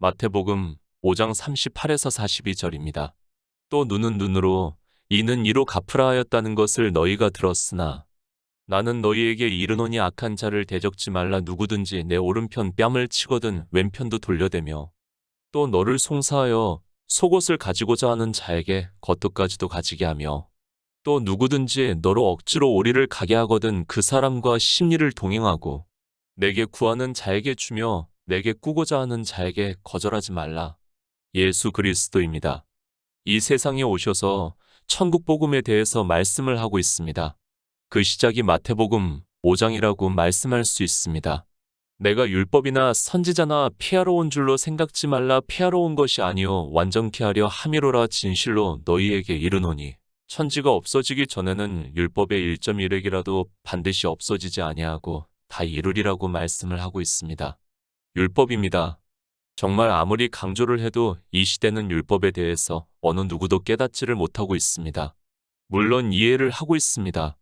마태복음 5장 38에서 42절입니다. 또 눈은 눈으로 이는 이로 갚으라 하였다는 것을 너희가 들었으나 나는 너희에게 이르노니 악한 자를 대적지 말라. 누구든지 내 오른편 뺨을 치거든 왼편도 돌려대며 또 너를 송사하여 속옷을 가지고자 하는 자에게 겉옷까지도 가지게 하며 또 누구든지 너로 억지로 오리를 가게 하거든 그 사람과 심리를 동행하고 내게 구하는 자에게 주며 내게 꾸고자 하는 자에게 거절하지 말라. 예수 그리스도입니다. 이 세상에 오셔서 천국 복음에 대해서 말씀을 하고 있습니다. 그 시작이 마태복음 5장이라고 말씀할 수 있습니다. 내가 율법이나 선지자나 피하러 온 줄로 생각지 말라. 피하러 온 것이 아니요 완전케 하려 함이로라. 진실로 너희에게 이르노니 천지가 없어지기 전에는 율법의 1.1획이라도 반드시 없어지지 아니하고 다 이루리라고 말씀을 하고 있습니다. 율법입니다. 정말 아무리 강조를 해도 이 시대는 율법에 대해서 어느 누구도 깨닫지를 못하고 있습니다. 물론 이해를 하고 있습니다.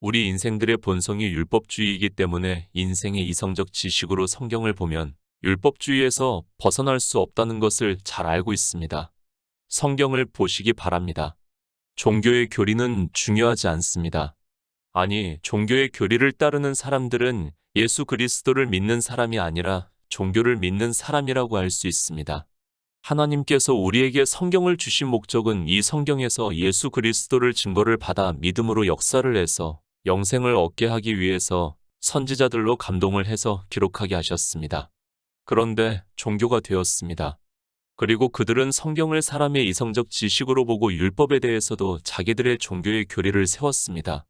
우리 인생들의 본성이 율법주의이기 때문에 인생의 이성적 지식으로 성경을 보면 율법주의에서 벗어날 수 없다는 것을 잘 알고 있습니다. 성경을 보시기 바랍니다. 종교의 교리는 중요하지 않습니다. 아니, 종교의 교리를 따르는 사람들은 예수 그리스도를 믿는 사람이 아니라 종교를 믿는 사람이라고 할 수 있습니다. 하나님께서 우리에게 성경을 주신 목적은 이 성경에서 예수 그리스도를 증거를 받아 믿음으로 역사를 해서 영생을 얻게 하기 위해서 선지자들로 감동을 해서 기록하게 하셨습니다. 그런데 종교가 되었습니다. 그리고 그들은 성경을 사람의 이성적 지식으로 보고 율법에 대해서도 자기들의 종교의 교리를 세웠습니다.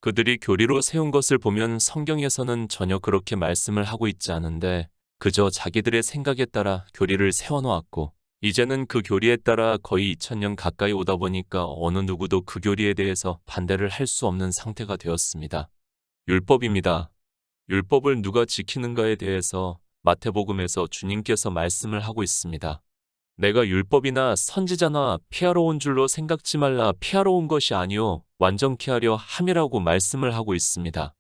그들이 교리로 세운 것을 보면 성경에서는 전혀 그렇게 말씀을 하고 있지 않은데 그저 자기들의 생각에 따라 교리를 세워놓았고 이제는 그 교리에 따라 거의 2000년 가까이 오다 보니까 어느 누구도 그 교리에 대해서 반대를 할 수 없는 상태가 되었습니다. 율법입니다. 율법을 누가 지키는가에 대해서 마태복음에서 주님께서 말씀을 하고 있습니다. 내가 율법이나 선지자나 피하러 온 줄로 생각지 말라. 피하러 온 것이 아니요 완전케 하려 함이라고 말씀을 하고 있습니다.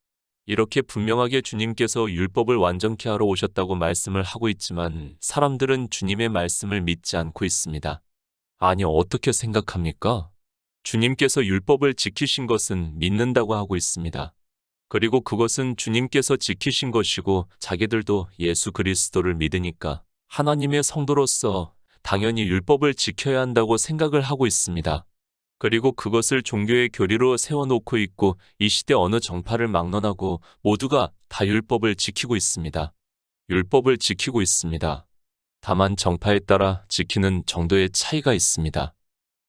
이렇게 분명하게 주님께서 율법을 완전케 하러 오셨다고 말씀을 하고 있지만 사람들은 주님의 말씀을 믿지 않고 있습니다. 아니, 어떻게 생각합니까? 주님께서 율법을 지키신 것은 믿는다고 하고 있습니다. 그리고 그것은 주님께서 지키신 것이고 자기들도 예수 그리스도를 믿으니까 하나님의 성도로서 당연히 율법을 지켜야 한다고 생각을 하고 있습니다. 그리고 그것을 종교의 교리로 세워놓고 있고 이 시대 어느 정파를 막론하고 모두가 다 율법을 지키고 있습니다. 율법을 지키고 있습니다. 다만 정파에 따라 지키는 정도의 차이가 있습니다.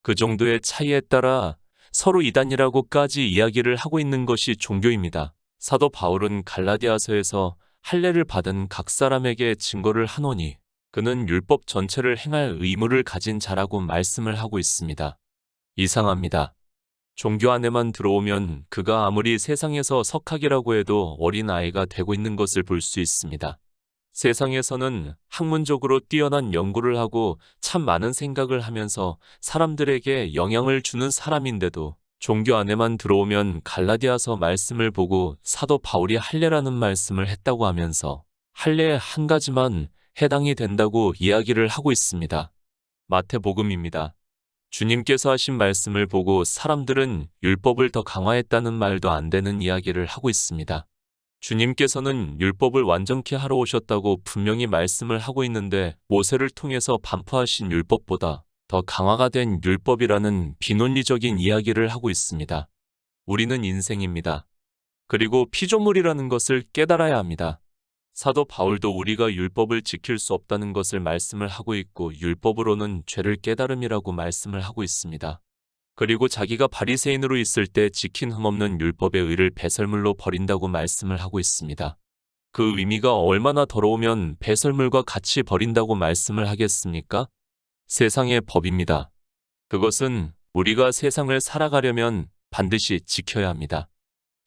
그 정도의 차이에 따라 서로 이단이라고까지 이야기를 하고 있는 것이 종교입니다. 사도 바울은 갈라디아서에서 할례를 받은 각 사람에게 증거를 하노니 그는 율법 전체를 행할 의무를 가진 자라고 말씀을 하고 있습니다. 이상합니다. 종교 안에만 들어오면 그가 아무리 세상에서 석학이라고 해도 어린아이가 되고 있는 것을 볼 수 있습니다. 세상에서는 학문적으로 뛰어난 연구를 하고 참 많은 생각을 하면서 사람들에게 영향을 주는 사람인데도 종교 안에만 들어오면 갈라디아서 말씀을 보고 사도 바울이 할례라는 말씀을 했다고 하면서 할례의 한 가지만 해당이 된다고 이야기를 하고 있습니다. 마태복음입니다. 주님께서 하신 말씀을 보고 사람들은 율법을 더 강화했다는 말도 안 되는 이야기를 하고 있습니다. 주님께서는 율법을 완전케 하러 오셨다고 분명히 말씀을 하고 있는데 모세를 통해서 반포하신 율법보다 더 강화가 된 율법이라는 비논리적인 이야기를 하고 있습니다. 우리는 인생입니다. 그리고 피조물이라는 것을 깨달아야 합니다. 사도 바울도 우리가 율법을 지킬 수 없다는 것을 말씀을 하고 있고 율법으로는 죄를 깨달음이라고 말씀을 하고 있습니다. 그리고 자기가 바리새인으로 있을 때 지킨 흠없는 율법의 의를 배설물로 버린다고 말씀을 하고 있습니다. 그 의미가 얼마나 더러우면 배설물과 같이 버린다고 말씀을 하겠습니까? 세상의 법입니다. 그것은 우리가 세상을 살아가려면 반드시 지켜야 합니다.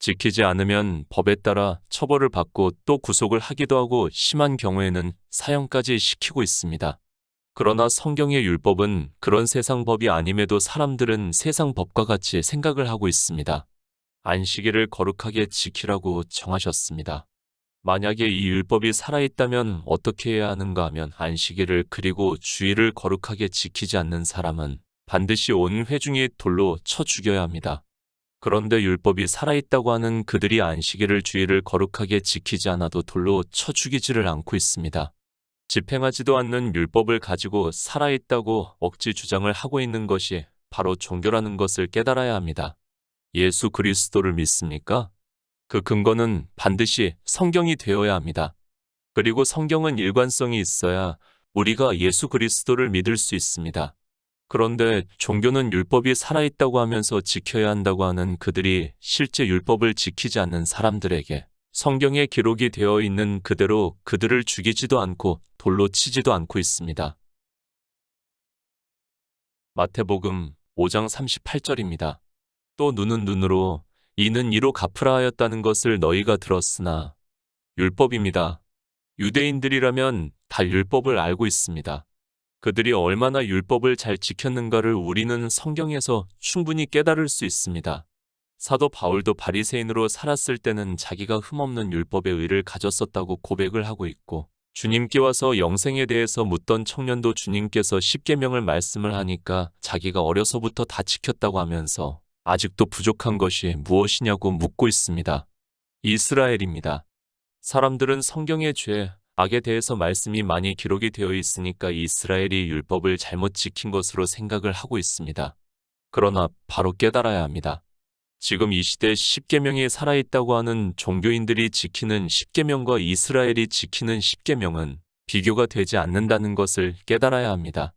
지키지 않으면 법에 따라 처벌을 받고 또 구속을 하기도 하고 심한 경우에는 사형까지 시키고 있습니다. 그러나 성경의 율법은 그런 세상 법이 아님에도 사람들은 세상 법과 같이 생각을 하고 있습니다. 안식일을 거룩하게 지키라고 정하셨습니다. 만약에 이 율법이 살아있다면 어떻게 해야 하는가 하면 안식일을 그리고 주일을 거룩하게 지키지 않는 사람은 반드시 온 회중이 돌로 쳐 죽여야 합니다. 그런데 율법이 살아있다고 하는 그들이 안식일을 주일을 거룩하게 지키지 않아도 돌로 쳐 죽이지를 않고 있습니다. 집행하지도 않는 율법을 가지고 살아있다고 억지 주장을 하고 있는 것이 바로 종교라는 것을 깨달아야 합니다. 예수 그리스도를 믿습니까? 그 근거는 반드시 성경이 되어야 합니다. 그리고 성경은 일관성이 있어야 우리가 예수 그리스도를 믿을 수 있습니다. 그런데 종교는 율법이 살아있다고 하면서 지켜야 한다고 하는 그들이 실제 율법을 지키지 않는 사람들에게 성경에 기록이 되어 있는 그대로 그들을 죽이지도 않고 돌로 치지도 않고 있습니다. 마태복음 5장 38절입니다. 또 눈은 눈으로 이는 이로 갚으라 하였다는 것을 너희가 들었으나 율법입니다. 유대인들이라면 다 율법을 알고 있습니다. 그들이 얼마나 율법을 잘 지켰는가를 우리는 성경에서 충분히 깨달을 수 있습니다. 사도 바울도 바리새인으로 살았을 때는 자기가 흠없는 율법의 의를 가졌었다고 고백을 하고 있고, 주님께 와서 영생에 대해서 묻던 청년도 주님께서 십계명을 말씀을 하니까 자기가 어려서부터 다 지켰다고 하면서 아직도 부족한 것이 무엇이냐고 묻고 있습니다. 이스라엘입니다. 사람들은 성경의 죄, 악에 대해서 말씀이 많이 기록이 되어 있으니까 이스라엘이 율법을 잘못 지킨 것으로 생각을 하고 있습니다. 그러나 바로 깨달아야 합니다. 지금 이 시대 십계명이 살아있다고 하는 종교인들이 지키는 십계명과 이스라엘이 지키는 십계명은 비교가 되지 않는다는 것을 깨달아야 합니다.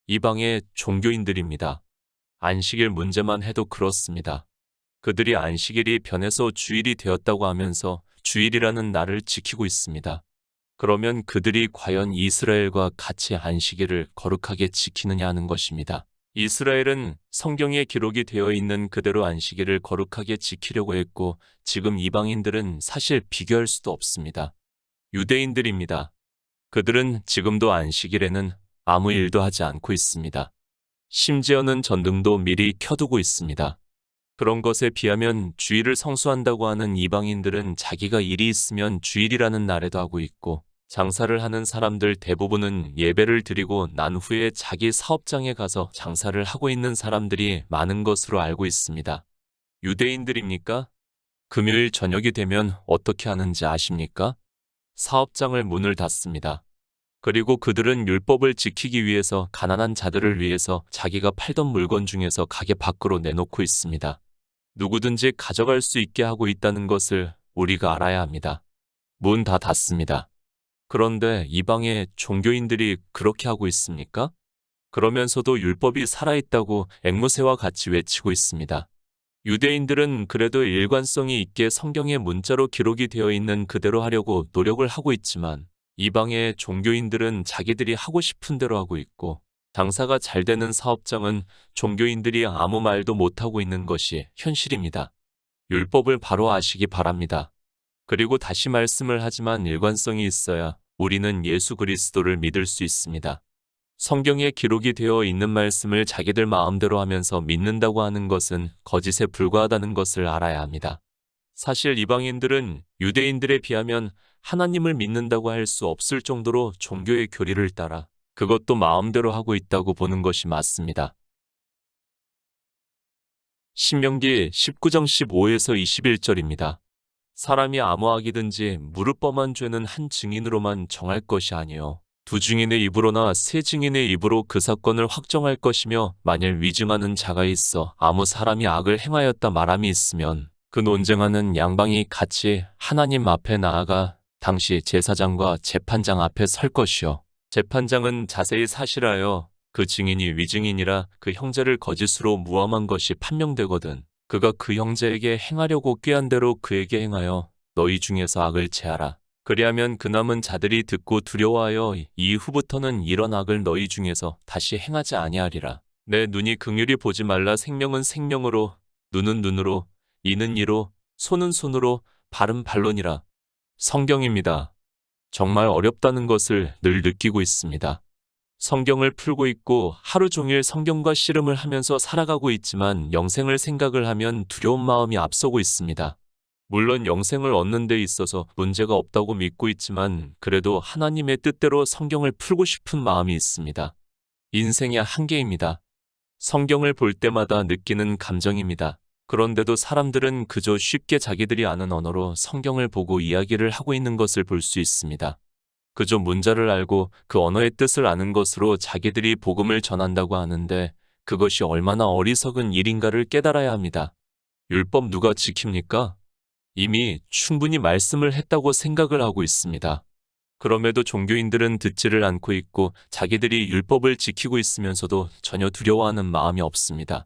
이방의 종교인들입니다. 안식일 문제만 해도 그렇습니다. 그들이 안식일이 변해서 주일이 되었다고 하면서 주일이라는 날을 지키고 있습니다. 그러면 그들이 과연 이스라엘과 같이 안식일을 거룩하게 지키느냐 하는 것입니다. 이스라엘은 성경에 기록이 되어 있는 그대로 안식일을 거룩하게 지키려고 했고, 지금 이방인들은 사실 비교할 수도 없습니다. 유대인들입니다. 그들은 지금도 안식일에는 아무 일도 하지 않고 있습니다. 심지어는 전등도 미리 켜두고 있습니다. 그런 것에 비하면 주일을 성수한다고 하는 이방인들은 자기가 일이 있으면 주일이라는 날에도 하고 있고, 장사를 하는 사람들 대부분은 예배를 드리고 난 후에 자기 사업장에 가서 장사를 하고 있는 사람들이 많은 것으로 알고 있습니다. 유대인들입니까? 금요일 저녁이 되면 어떻게 하는지 아십니까? 사업장을 문을 닫습니다. 그리고 그들은 율법을 지키기 위해서 가난한 자들을 위해서 자기가 팔던 물건 중에서 가게 밖으로 내놓고 있습니다. 누구든지 가져갈 수 있게 하고 있다는 것을 우리가 알아야 합니다. 문 다 닫습니다. 그런데 이방의 종교인들이 그렇게 하고 있습니까? 그러면서도 율법이 살아있다고 앵무새와 같이 외치고 있습니다. 유대인들은 그래도 일관성이 있게 성경의 문자로 기록이 되어 있는 그대로 하려고 노력을 하고 있지만, 이방의 종교인들은 자기들이 하고 싶은 대로 하고 있고, 장사가 잘 되는 사업장은 종교인들이 아무 말도 못하고 있는 것이 현실입니다. 율법을 바로 아시기 바랍니다. 그리고 다시 말씀을 하지만 일관성이 있어야 우리는 예수 그리스도를 믿을 수 있습니다. 성경에 기록이 되어 있는 말씀을 자기들 마음대로 하면서 믿는다고 하는 것은 거짓에 불과하다는 것을 알아야 합니다. 사실 이방인들은 유대인들에 비하면 하나님을 믿는다고 할 수 없을 정도로 종교의 교리를 따라 그것도 마음대로 하고 있다고 보는 것이 맞습니다. 신명기 19장 15에서 21절입니다. 사람이 아무 악이든지 무릎 범한 죄는 한 증인으로만 정할 것이 아니요 두 증인의 입으로나 세 증인의 입으로 그 사건을 확정할 것이며, 만일 위증하는 자가 있어 아무 사람이 악을 행하였다 말함이 있으면 그 논쟁하는 양방이 같이 하나님 앞에 나아가 당시 제사장과 재판장 앞에 설 것이요 재판장은 자세히 사실하여 그 증인이 위증인이라 그 형제를 거짓으로 무함한 것이 판명되거든 그가 그 형제에게 행하려고 꾀한 대로 그에게 행하여 너희 중에서 악을 제하라. 그리하면 그 남은 자들이 듣고 두려워하여 이후부터는 이런 악을 너희 중에서 다시 행하지 아니하리라. 내 눈이 긍휼히 보지 말라. 생명은 생명으로, 눈은 눈으로, 이는 이로, 손은 손으로, 발은 발론이라. 성경입니다. 정말 어렵다는 것을 늘 느끼고 있습니다. 성경을 풀고 있고 하루 종일 성경과 씨름을 하면서 살아가고 있지만 영생을 생각을 하면 두려운 마음이 앞서고 있습니다. 물론 영생을 얻는 데 있어서 문제가 없다고 믿고 있지만 그래도 하나님의 뜻대로 성경을 풀고 싶은 마음이 있습니다. 인생의 한계입니다. 성경을 볼 때마다 느끼는 감정입니다. 그런데도 사람들은 그저 쉽게 자기들이 아는 언어로 성경을 보고 이야기를 하고 있는 것을 볼 수 있습니다. 그저 문자를 알고 그 언어의 뜻을 아는 것으로 자기들이 복음을 전한다고 하는데 그것이 얼마나 어리석은 일인가를 깨달아야 합니다. 율법 누가 지킵니까? 이미 충분히 말씀을 했다고 생각을 하고 있습니다. 그럼에도 종교인들은 듣지를 않고 있고 자기들이 율법을 지키고 있으면서도 전혀 두려워하는 마음이 없습니다.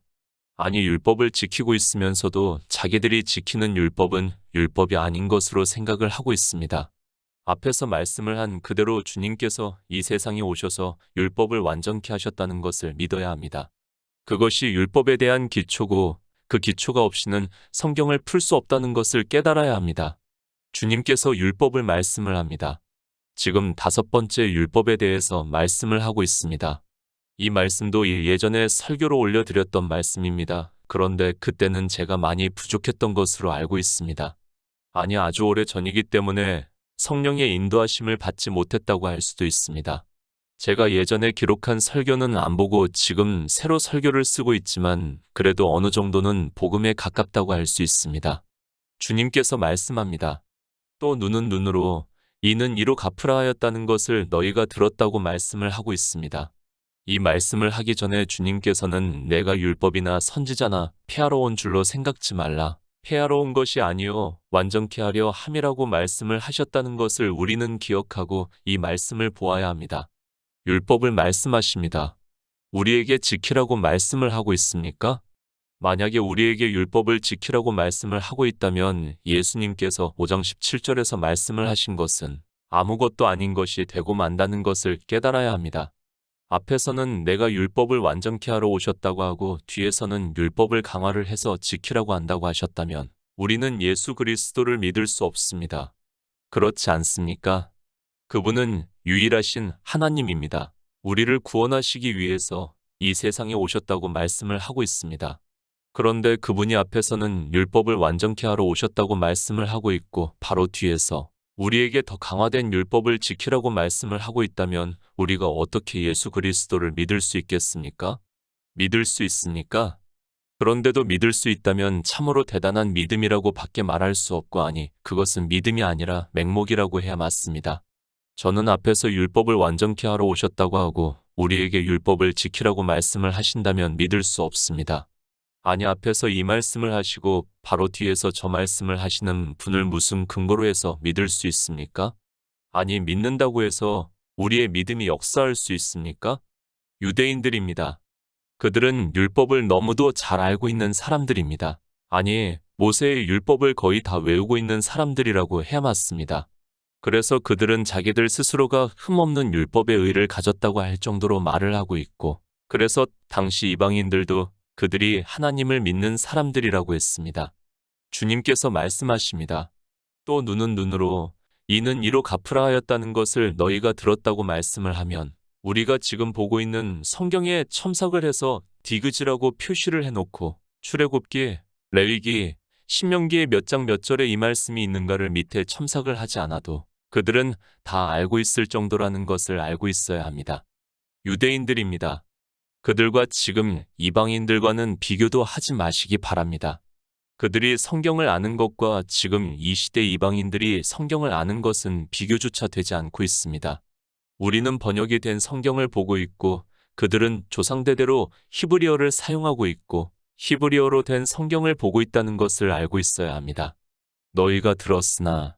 아니, 율법을 지키고 있으면서도 자기들이 지키는 율법은 율법이 아닌 것으로 생각을 하고 있습니다. 앞에서 말씀을 한 그대로 주님께서 이 세상에 오셔서 율법을 완전케 하셨다는 것을 믿어야 합니다. 그것이 율법에 대한 기초고 그 기초가 없이는 성경을 풀 수 없다는 것을 깨달아야 합니다. 주님께서 율법을 말씀을 합니다. 지금 5번째 율법에 대해서 말씀을 하고 있습니다. 이 말씀도 예전에 설교로 올려드렸던 말씀입니다. 그런데 그때는 제가 많이 부족했던 것으로 알고 있습니다. 아니, 아주 오래 전이기 때문에 성령의 인도하심을 받지 못했다고 할 수도 있습니다. 제가 예전에 기록한 설교는 안 보고 지금 새로 설교를 쓰고 있지만 그래도 어느 정도는 복음에 가깝다고 할 수 있습니다. 주님께서 말씀합니다. 또 눈은 눈으로 이는 이로 갚으라 하였다는 것을 너희가 들었다고 말씀을 하고 있습니다. 이 말씀을 하기 전에 주님께서는 내가 율법이나 선지자나 폐하러 온 줄로 생각지 말라. 폐하러 온 것이 아니요 완전케 하려 함이라고 말씀을 하셨다는 것을 우리는 기억하고 이 말씀을 보아야 합니다. 율법을 말씀하십니다. 우리에게 지키라고 말씀을 하고 있습니까? 만약에 우리에게 율법을 지키라고 말씀을 하고 있다면 예수님께서 5장 17절에서 말씀을 하신 것은 아무것도 아닌 것이 되고 만다는 것을 깨달아야 합니다. 앞에서는 내가 율법을 완전케 하러 오셨다고 하고 뒤에서는 율법을 강화를 해서 지키라고 한다고 하셨다면 우리는 예수 그리스도를 믿을 수 없습니다. 그렇지 않습니까? 그분은 유일하신 하나님입니다. 우리를 구원하시기 위해서 이 세상에 오셨다고 말씀을 하고 있습니다. 그런데 그분이 앞에서는 율법을 완전케 하러 오셨다고 말씀을 하고 있고 바로 뒤에서 우리에게 더 강화된 율법을 지키라고 말씀을 하고 있다면 우리가 어떻게 예수 그리스도를 믿을 수 있겠습니까? 믿을 수 있습니까? 그런데도 믿을 수 있다면 참으로 대단한 믿음이라고 밖에 말할 수 없고 아니 그것은 믿음이 아니라 맹목이라고 해야 맞습니다. 저는 앞에서 율법을 완전케 하러 오셨다고 하고 우리에게 율법을 지키라고 말씀을 하신다면 믿을 수 없습니다. 아니 앞에서 이 말씀을 하시고 바로 뒤에서 저 말씀을 하시는 분을 무슨 근거로 해서 믿을 수 있습니까? 아니 믿는다고 해서 우리의 믿음이 역사할 수 있습니까? 유대인들입니다. 그들은 율법을 너무도 잘 알고 있는 사람들입니다. 아니 모세의 율법을 거의 다 외우고 있는 사람들이라고 해야 맞습니다. 그래서 그들은 자기들 스스로가 흠없는 율법의 의를 가졌다고 할 정도로 말을 하고 있고 그래서 당시 이방인들도 그들이 하나님을 믿는 사람들이라고 했습니다. 주님께서 말씀하십니다. 또 눈은 눈으로 이는 이로 갚으라 하였다는 것을 너희가 들었다고 말씀을 하면 우리가 지금 보고 있는 성경에 첨삭을 해서 디귿이라고 표시를 해놓고 출애굽기, 레위기, 신명기의 몇 장 몇 절에 이 말씀이 있는가를 밑에 첨삭을 하지 않아도 그들은 다 알고 있을 정도라는 것을 알고 있어야 합니다. 유대인들입니다. 그들과 지금 이방인들과는 비교도 하지 마시기 바랍니다. 그들이 성경을 아는 것과 지금 이 시대 이방인들이 성경을 아는 것은 비교조차 되지 않고 있습니다. 우리는 번역이 된 성경을 보고 있고 그들은 조상대대로 히브리어를 사용하고 있고 히브리어로 된 성경을 보고 있다는 것을 알고 있어야 합니다. 너희가 들었으나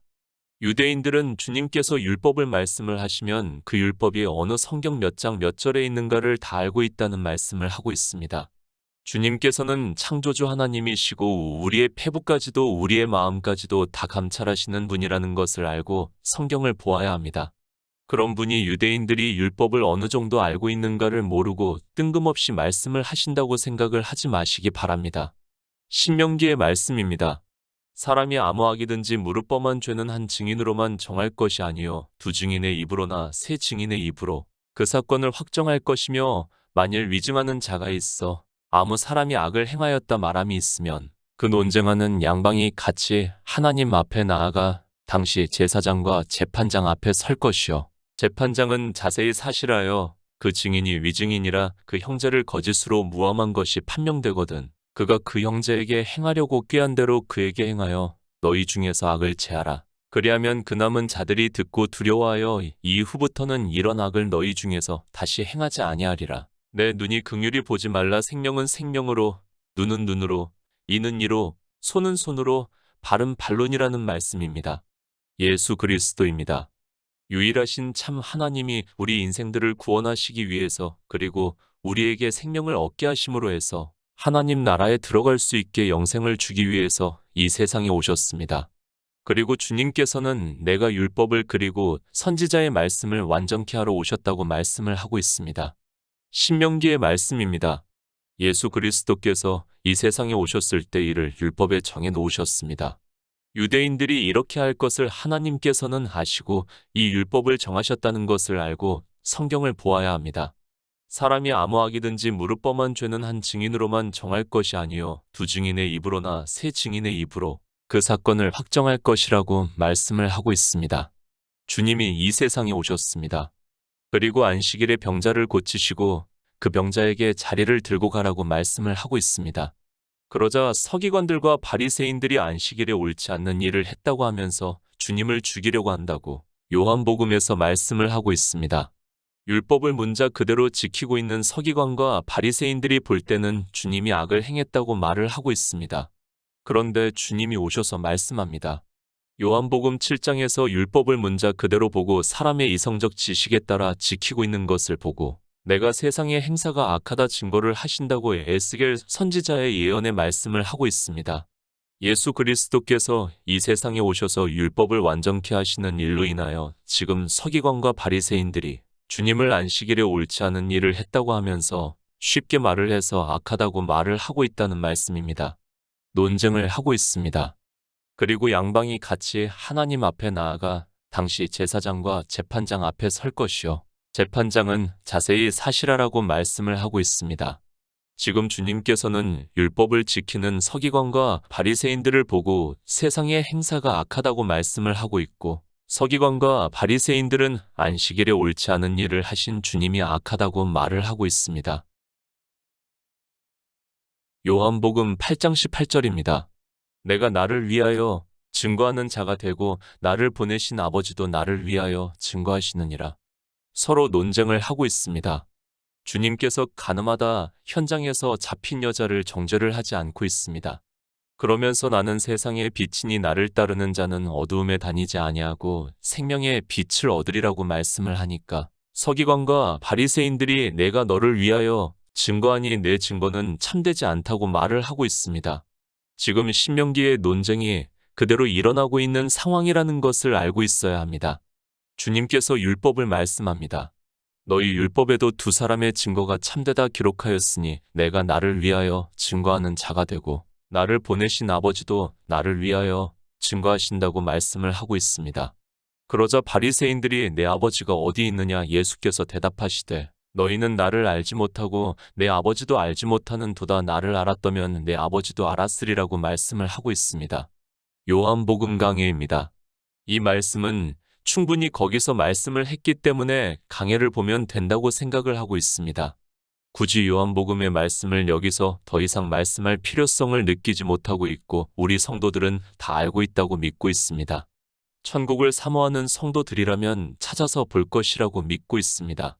유대인들은 주님께서 율법을 말씀을 하시면 그 율법이 어느 성경 몇 장 몇 절에 있는가를 다 알고 있다는 말씀을 하고 있습니다. 주님께서는 창조주 하나님이시고 우리의 폐부까지도 우리의 마음까지도 다 감찰하시는 분이라는 것을 알고 성경을 보아야 합니다. 그런 분이 유대인들이 율법을 어느 정도 알고 있는가를 모르고 뜬금없이 말씀을 하신다고 생각을 하지 마시기 바랍니다. 신명기의 말씀입니다. 사람이 아무 악이든지 무릎 범한 죄는 한 증인으로만 정할 것이 아니요 두 증인의 입으로나 세 증인의 입으로 그 사건을 확정할 것이며 만일 위증하는 자가 있어 아무 사람이 악을 행하였다 말함이 있으면 그 논쟁하는 양방이 같이 하나님 앞에 나아가 당시 제사장과 재판장 앞에 설 것이요. 재판장은 자세히 사실하여 그 증인이 위증인이라 그 형제를 거짓으로 무함한 것이 판명되거든 그가 그 형제에게 행하려고 꾀한 대로 그에게 행하여 너희 중에서 악을 제하라. 그리하면 그 남은 자들이 듣고 두려워하여 이후부터는 이런 악을 너희 중에서 다시 행하지 아니하리라. 내 눈이 긍휼히 보지 말라. 생명은 생명으로, 눈은 눈으로, 이는 이로, 손은 손으로, 발은 반론이라는 말씀입니다. 예수 그리스도입니다. 유일하신 참 하나님이 우리 인생들을 구원하시기 위해서 그리고 우리에게 생명을 얻게 하심으로 해서 하나님 나라에 들어갈 수 있게 영생을 주기 위해서 이 세상에 오셨습니다. 그리고 주님께서는 내가 율법을 그리고 선지자의 말씀을 완전케 하러 오셨다고 말씀을 하고 있습니다. 신명기의 말씀입니다. 예수 그리스도께서 이 세상에 오셨을 때 이를 율법에 정해 놓으셨습니다. 유대인들이 이렇게 할 것을 하나님께서는 아시고 이 율법을 정하셨다는 것을 알고 성경을 보아야 합니다. 사람이 아무 악이든지 무릎 뻔한 죄는 한 증인으로만 정할 것이 아니요 두 증인의 입으로나 세 증인의 입으로 그 사건을 확정할 것이라고 말씀을 하고 있습니다. 주님이 이 세상에 오셨습니다. 그리고 안식일에 병자를 고치시고 그 병자에게 자리를 들고 가라고 말씀을 하고 있습니다. 그러자 서기관들과 바리새인들이 안식일에 옳지 않는 일을 했다고 하면서 주님을 죽이려고 한다고 요한복음에서 말씀을 하고 있습니다. 율법을 문자 그대로 지키고 있는 서기관과 바리새인들이 볼 때는 주님이 악을 행했다고 말을 하고 있습니다. 그런데 주님이 오셔서 말씀합니다. 요한복음 7장에서 율법을 문자 그대로 보고 사람의 이성적 지식에 따라 지키고 있는 것을 보고 내가 세상의 행사가 악하다 증거를 하신다고 에스겔 선지자의 예언의 말씀을 하고 있습니다. 예수 그리스도께서 이 세상에 오셔서 율법을 완전케 하시는 일로 인하여 지금 서기관과 바리새인들이 주님을 안식일에 옳지 않은 일을 했다고 하면서 쉽게 말을 해서 악하다고 말을 하고 있다는 말씀입니다. 논쟁을 하고 있습니다. 그리고 양방이 같이 하나님 앞에 나아가 당시 제사장과 재판장 앞에 설 것이요. 재판장은 자세히 사실하라고 말씀을 하고 있습니다. 지금 주님께서는 율법을 지키는 서기관과 바리새인들을 보고 세상의 행사가 악하다고 말씀을 하고 있고 서기관과 바리새인들은 안식일에 옳지 않은 일을 하신 주님이 악하다고 말을 하고 있습니다. 요한복음 8장 18절입니다. 내가 나를 위하여 증거하는 자가 되고 나를 보내신 아버지도 나를 위하여 증거하시느니라. 서로 논쟁을 하고 있습니다. 주님께서 가늠하다 현장에서 잡힌 여자를 정죄를 하지 않고 있습니다. 그러면서 나는 세상의 빛이니 나를 따르는 자는 어두움에 다니지 아니하고 생명의 빛을 얻으리라고 말씀을 하니까 서기관과 바리새인들이 내가 너를 위하여 증거하니 내 증거는 참되지 않다고 말을 하고 있습니다. 지금 신명기의 논쟁이 그대로 일어나고 있는 상황이라는 것을 알고 있어야 합니다. 주님께서 율법을 말씀합니다. 너희 율법에도 두 사람의 증거가 참되다 기록하였으니 내가 나를 위하여 증거하는 자가 되고 나를 보내신 아버지도 나를 위하여 증거하신다고 말씀을 하고 있습니다. 그러자 바리새인들이 내 아버지가 어디 있느냐 예수께서 대답하시되 너희는 나를 알지 못하고 내 아버지도 알지 못하는 도다 나를 알았다면 내 아버지도 알았으리라고 말씀을 하고 있습니다. 요한복음 강해입니다. 이 말씀은 충분히 거기서 말씀을 했기 때문에 강해를 보면 된다고 생각을 하고 있습니다. 굳이 요한복음의 말씀을 여기서 더 이상 말씀할 필요성을 느끼지 못하고 있고 우리 성도들은 다 알고 있다고 믿고 있습니다. 천국을 사모하는 성도들이라면 찾아서 볼 것이라고 믿고 있습니다.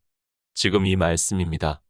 지금 이 말씀입니다.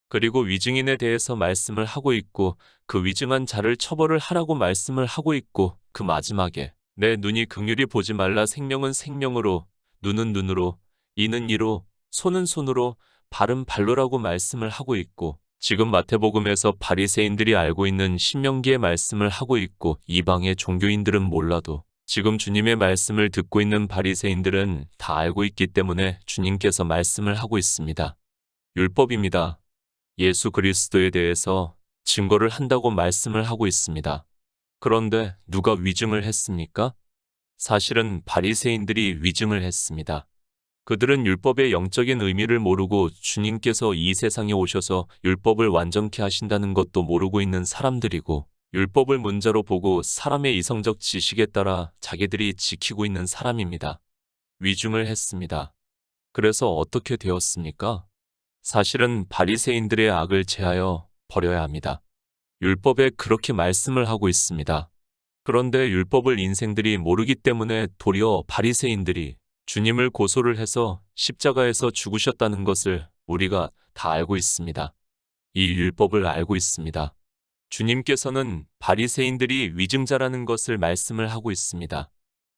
그리고 위증인에 대해서 말씀을 하고 있고 그 위증한 자를 처벌을 하라고 말씀을 하고 있고 그 마지막에 내 눈이 긍휼히 보지 말라. 생명은 생명으로, 눈은 눈으로, 이는 이로, 손은 손으로, 발은 발로라고 말씀을 하고 있고 지금 마태복음에서 바리새인들이 알고 있는 신명기의 말씀을 하고 있고 이방의 종교인들은 몰라도 지금 주님의 말씀을 듣고 있는 바리새인들은 다 알고 있기 때문에 주님께서 말씀을 하고 있습니다. 율법입니다. 예수 그리스도에 대해서 증거를 한다고 말씀을 하고 있습니다. 그런데 누가 위증을 했습니까? 사실은 바리새인들이 위증을 했습니다. 그들은 율법의 영적인 의미를 모르고 주님께서 이 세상에 오셔서 율법을 완전케 하신다는 것도 모르고 있는 사람들이고 율법을 문자로 보고 사람의 이성적 지식에 따라 자기들이 지키고 있는 사람입니다. 위중을 했습니다. 그래서 어떻게 되었습니까? 사실은 바리새인들의 악을 제하여 버려야 합니다. 율법에 그렇게 말씀을 하고 있습니다. 그런데 율법을 인생들이 모르기 때문에 도리어 바리새인들이 주님을 고소를 해서 십자가에서 죽으셨다는 것을 우리가 다 알고 있습니다. 이 율법을 알고 있습니다. 주님께서는 바리새인들이 위증자라는 것을 말씀을 하고 있습니다.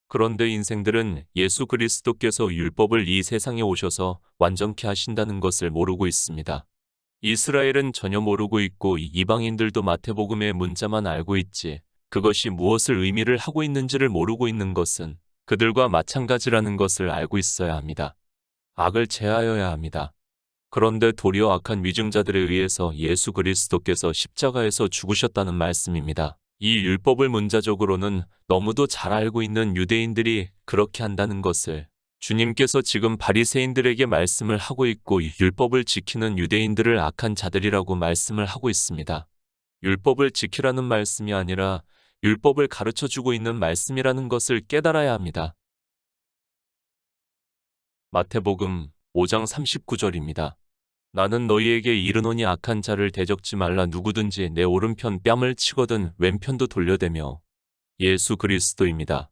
그런데 인생들은 예수 그리스도께서 율법을 이 세상에 오셔서 완전케 하신다는 것을 모르고 있습니다. 이스라엘은 전혀 모르고 있고 이방인들도 마태복음의 문자만 알고 있지 그것이 무엇을 의미를 하고 있는지를 모르고 있는 것은 그들과 마찬가지라는 것을 알고 있어야 합니다. 악을 제하여야 합니다. 그런데 도리어 악한 위증자들에 의해서 예수 그리스도께서 십자가에서 죽으셨다는 말씀입니다. 이 율법을 문자적으로는 너무도 잘 알고 있는 유대인들이 그렇게 한다는 것을 주님께서 지금 바리새인들에게 말씀을 하고 있고 율법을 지키는 유대인들을 악한 자들이라고 말씀을 하고 있습니다. 율법을 지키라는 말씀이 아니라 율법을 가르쳐주고 있는 말씀이라는 것을 깨달아야 합니다. 마태복음 5장 39절입니다. 나는 너희에게 이르노니 악한 자를 대적지 말라. 누구든지 내 오른편 뺨을 치거든 왼편도 돌려대며. 예수 그리스도입니다.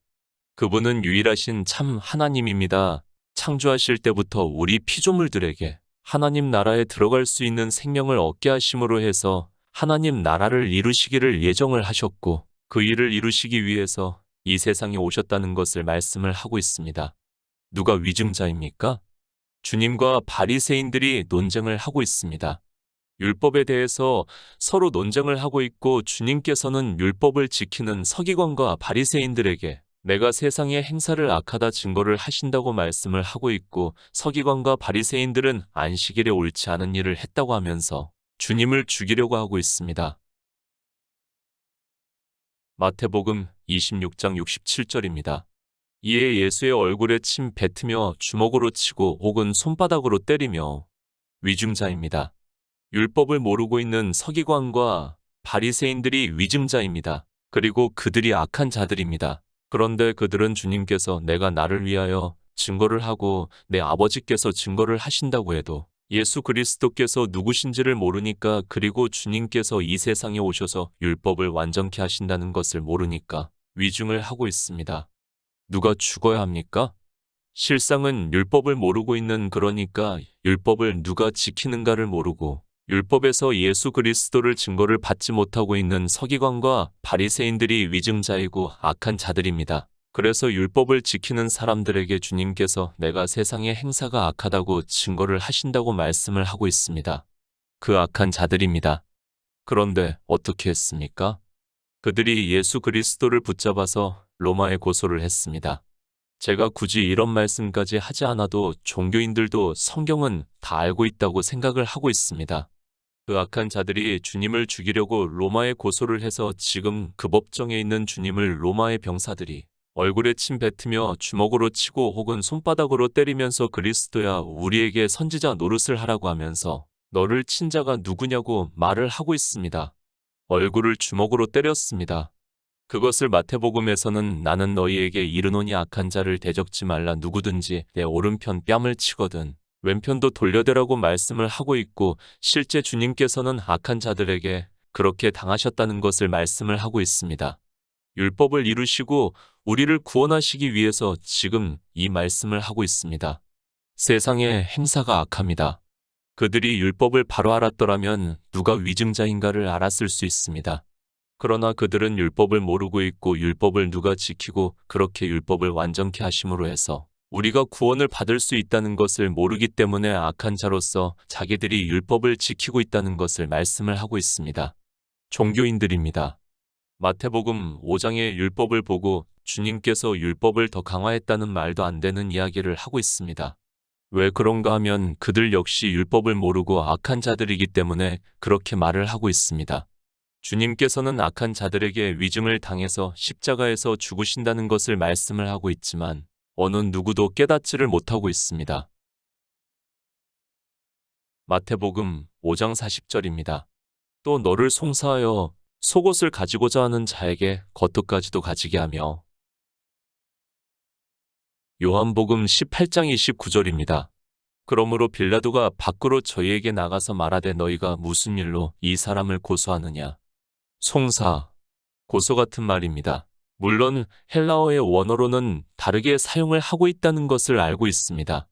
그분은 유일하신 참 하나님입니다. 창조하실 때부터 우리 피조물들에게 하나님 나라에 들어갈 수 있는 생명을 얻게 하심으로 해서 하나님 나라를 이루시기를 예정을 하셨고 그 일을 이루시기 위해서 이 세상에 오셨다는 것을 말씀을 하고 있습니다. 누가 위증자입니까? 주님과 바리새인들이 논쟁을 하고 있습니다. 율법에 대해서 서로 논쟁을 하고 있고 주님께서는 율법을 지키는 서기관과 바리새인들에게 내가 세상의 행사를 악하다 증거를 하신다고 말씀을 하고 있고 서기관과 바리새인들은 안식일에 옳지 않은 일을 했다고 하면서 주님을 죽이려고 하고 있습니다. 마태복음 26장 67절입니다. 이에 예수의 얼굴에 침 뱉으며 주먹으로 치고 혹은 손바닥으로 때리며 위증자입니다. 율법을 모르고 있는 서기관과 바리새인들이 위증자입니다. 그리고 그들이 악한 자들입니다. 그런데 그들은 주님께서 내가 나를 위하여 증거를 하고 내 아버지께서 증거를 하신다고 해도 예수 그리스도께서 누구신지를 모르니까 그리고 주님께서 이 세상에 오셔서 율법을 완전케 하신다는 것을 모르니까 위증을 하고 있습니다. 누가 죽어야 합니까? 실상은 율법을 모르고 있는 그러니까 율법을 누가 지키는가를 모르고 율법에서 예수 그리스도를 증거를 받지 못하고 있는 서기관과 바리새인들이 위증자이고 악한 자들입니다. 그래서 율법을 지키는 사람들에게 주님께서 내가 세상의 행사가 악하다고 증거를 하신다고 말씀을 하고 있습니다. 그 악한 자들입니다. 그런데 어떻게 했습니까? 그들이 예수 그리스도를 붙잡아서 로마에 고소를 했습니다. 제가 굳이 이런 말씀까지 하지 않아도 종교인들도 성경은 다 알고 있다고 생각을 하고 있습니다. 그 악한 자들이 주님을 죽이려고 로마에 고소를 해서 지금 그 법정에 있는 주님을 로마의 병사들이 얼굴에 침 뱉으며 주먹으로 치고 혹은 손바닥으로 때리면서 그리스도야 우리에게 선지자 노릇을 하라고 하면서 너를 친 자가 누구냐고 말을 하고 있습니다. 얼굴을 주먹으로 때렸습니다. 그것을 마태복음에서는 나는 너희에게 이르노니 악한 자를 대적지 말라. 누구든지 내 오른편 뺨을 치거든 왼편도 돌려대라고 말씀을 하고 있고 실제 주님께서는 악한 자들에게 그렇게 당하셨다는 것을 말씀을 하고 있습니다. 율법을 이루시고 우리를 구원하시기 위해서 지금 이 말씀을 하고 있습니다. 세상의 행사가 악합니다. 그들이 율법을 바로 알았더라면 누가 위증자인가를 알았을 수 있습니다. 그러나 그들은 율법을 모르고 있고 율법을 누가 지키고 그렇게 율법을 완전케 하심으로 해서 우리가 구원을 받을 수 있다는 것을 모르기 때문에 악한 자로서 자기들이 율법을 지키고 있다는 것을 말씀을 하고 있습니다. 종교인들입니다. 마태복음 5장의 율법을 보고 주님께서 율법을 더 강화했다는 말도 안 되는 이야기를 하고 있습니다. 왜 그런가 하면 그들 역시 율법을 모르고 악한 자들이기 때문에 그렇게 말을 하고 있습니다. 주님께서는 악한 자들에게 위증을 당해서 십자가에서 죽으신다는 것을 말씀을 하고 있지만 어느 누구도 깨닫지를 못하고 있습니다. 마태복음 5장 40절입니다. 또 너를 송사하여 속옷을 가지고자 하는 자에게 겉옷까지도 가지게 하며. 요한복음 18장 29절입니다. 그러므로 빌라도가 밖으로 저희에게 나가서 말하되 너희가 무슨 일로 이 사람을 고소하느냐. 송사, 고소 같은 말입니다. 물론 헬라어의 원어로는 다르게 사용을 하고 있다는 것을 알고 있습니다.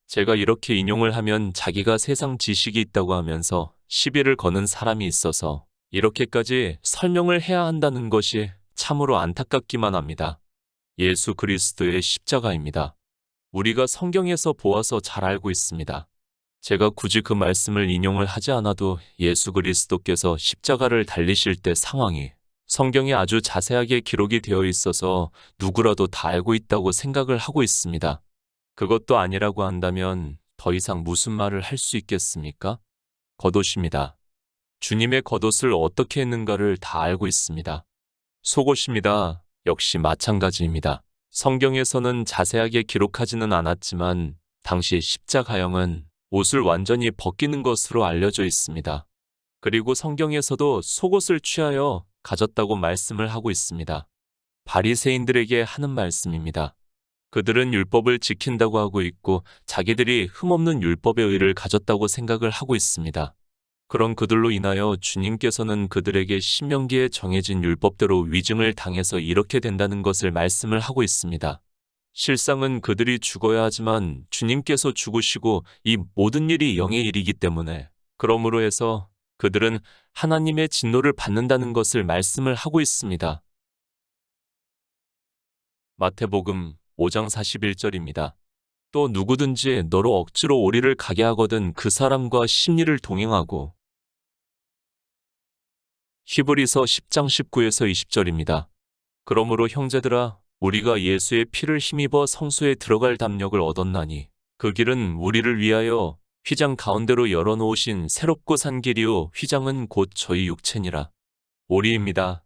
제가 이렇게 인용을 하면 자기가 세상 지식이 있다고 하면서 시비를 거는 사람이 있어서 이렇게까지 설명을 해야 한다는 것이 참으로 안타깝기만 합니다. 예수 그리스도의 십자가입니다. 우리가 성경에서 보아서 잘 알고 있습니다. 제가 굳이 그 말씀을 인용을 하지 않아도 예수 그리스도께서 십자가를 달리실 때 상황이 성경에 아주 자세하게 기록이 되어 있어서 누구라도 다 알고 있다고 생각을 하고 있습니다. 그것도 아니라고 한다면 더 이상 무슨 말을 할 수 있겠습니까? 겉옷입니다. 주님의 겉옷을 어떻게 했는가를 다 알고 있습니다. 속옷입니다. 역시 마찬가지입니다. 성경에서는 자세하게 기록하지는 않았지만 당시 십자가형은 옷을 완전히 벗기는 것으로 알려져 있습니다. 그리고 성경에서도 속옷을 취하여 가졌다고 말씀을 하고 있습니다. 바리새인들에게 하는 말씀입니다. 그들은 율법을 지킨다고 하고 있고 자기들이 흠없는 율법의 의를 가졌다고 생각을 하고 있습니다. 그런 그들로 인하여 주님께서는 그들에게 신명기에 정해진 율법대로 위증을 당해서 이렇게 된다는 것을 말씀을 하고 있습니다. 실상은 그들이 죽어야 하지만 주님께서 죽으시고 이 모든 일이 영의 일이기 때문에 그러므로 해서 그들은 하나님의 진노를 받는다는 것을 말씀을 하고 있습니다. 마태복음 5장 41절입니다. 또 누구든지 너로 억지로 오리를 가게 하거든 그 사람과 심리를 동행하고. 히브리서 10장 19에서 20절입니다. 그러므로 형제들아 우리가 예수의 피를 힘입어 성소에 들어갈 담력을 얻었나니 그 길은 우리를 위하여 휘장 가운데로 열어놓으신 새롭고 산 길이요 휘장은 곧 저희 육체니라. 오리입니다.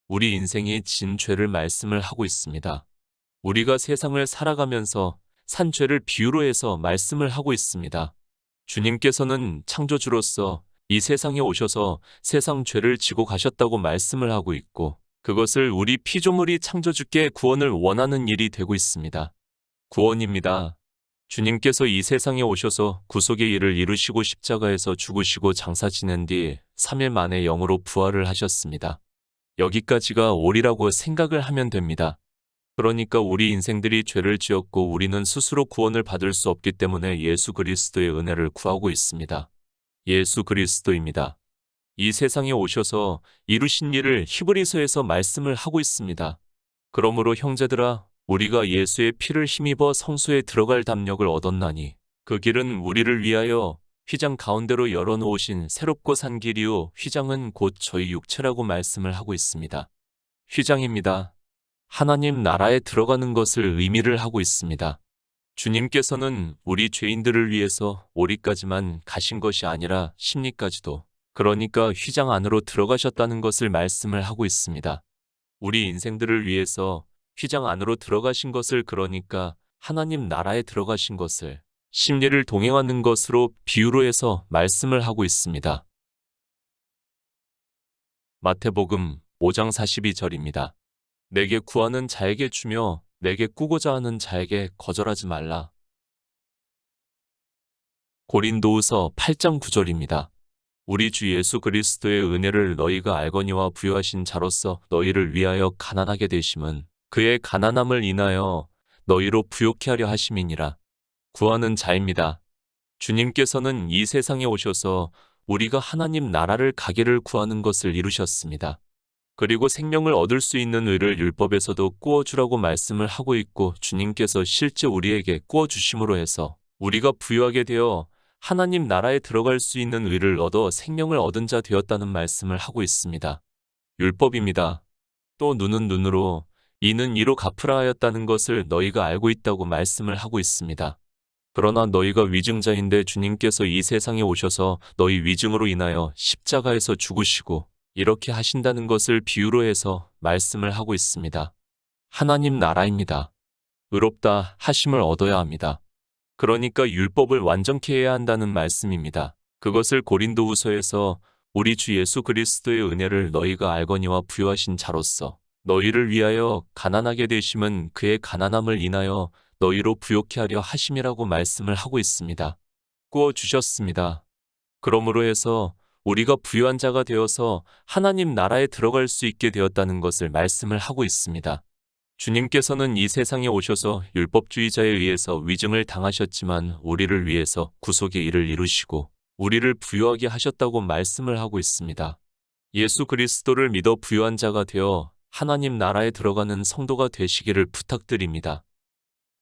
우리 인생이 진 죄를 말씀을 하고 있습니다. 우리가 세상을 살아가면서 산 죄를 비유로 해서 말씀을 하고 있습니다. 주님께서는 창조주로서 이 세상에 오셔서 세상 죄를 지고 가셨다고 말씀을 하고 있고 그것을 우리 피조물이 창조주께 구원을 원하는 일이 되고 있습니다. 구원입니다. 주님께서 이 세상에 오셔서 구속의 일을 이루시고 십자가에서 죽으시고 장사 지낸 뒤 3일 만에 영으로 부활을 하셨습니다. 여기까지가 옳이라고 생각을 하면 됩니다. 그러니까 우리 인생들이 죄를 지었고 우리는 스스로 구원을 받을 수 없기 때문에 예수 그리스도의 은혜를 구하고 있습니다. 예수 그리스도입니다. 이 세상에 오셔서 이루신 일을 히브리서에서 말씀을 하고 있습니다. 그러므로 형제들아 우리가 예수의 피를 힘입어 성소에 들어갈 담력을 얻었나니 그 길은 우리를 위하여 휘장 가운데로 열어놓으신 새롭고 산 길이요 휘장은 곧 저희 육체라고 말씀을 하고 있습니다. 휘장입니다. 하나님 나라에 들어가는 것을 의미를 하고 있습니다. 주님께서는 우리 죄인들을 위해서 오리까지만 가신 것이 아니라 심리까지도 그러니까 휘장 안으로 들어가셨다는 것을 말씀을 하고 있습니다. 우리 인생들을 위해서 휘장 안으로 들어가신 것을 그러니까 하나님 나라에 들어가신 것을 심리를 동행하는 것으로 비유로 해서 말씀을 하고 있습니다. 마태복음 5장 42절입니다. 내게 구하는 자에게 주며 내게 꾸고자 하는 자에게 거절하지 말라. 고린도후서 8장 9절입니다. 우리 주 예수 그리스도의 은혜를 너희가 알거니와 부요하신 자로서 너희를 위하여 가난하게 되심은 그의 가난함을 인하여 너희로 부요케 하려 하심이니라. 구하는 자입니다. 주님께서는 이 세상에 오셔서 우리가 하나님 나라를 가기를 구하는 것을 이루셨습니다. 그리고 생명을 얻을 수 있는 의를 율법에서도 꾸어주라고 말씀을 하고 있고 주님께서 실제 우리에게 꾸어주심으로 해서 우리가 부유하게 되어 하나님 나라에 들어갈 수 있는 의를 얻어 생명을 얻은 자 되었다는 말씀을 하고 있습니다. 율법입니다. 또 눈은 눈으로 이는 이로 갚으라 하였다는 것을 너희가 알고 있다고 말씀을 하고 있습니다. 그러나 너희가 위증자인데 주님께서 이 세상에 오셔서 너희 위증으로 인하여 십자가에서 죽으시고 이렇게 하신다는 것을 비유로 해서 말씀을 하고 있습니다. 하나님 나라입니다. 의롭다 하심을 얻어야 합니다. 그러니까 율법을 완전케 해야 한다는 말씀입니다. 그것을 고린도후서에서 우리 주 예수 그리스도의 은혜를 너희가 알거니와 부요하신 자로서 너희를 위하여 가난하게 되심은 그의 가난함을 인하여 너희로 부요케 하려 하심이라고 말씀을 하고 있습니다. 구워 주셨습니다. 그러므로 해서 우리가 부유한 자가 되어서 하나님 나라에 들어갈 수 있게 되었다는 것을 말씀을 하고 있습니다. 주님께서는 이 세상에 오셔서 율법주의자에 의해서 위증을 당하셨지만 우리를 위해서 구속의 일을 이루시고 우리를 부유하게 하셨다고 말씀을 하고 있습니다. 예수 그리스도를 믿어 부유한 자가 되어 하나님 나라에 들어가는 성도가 되시기를 부탁드립니다.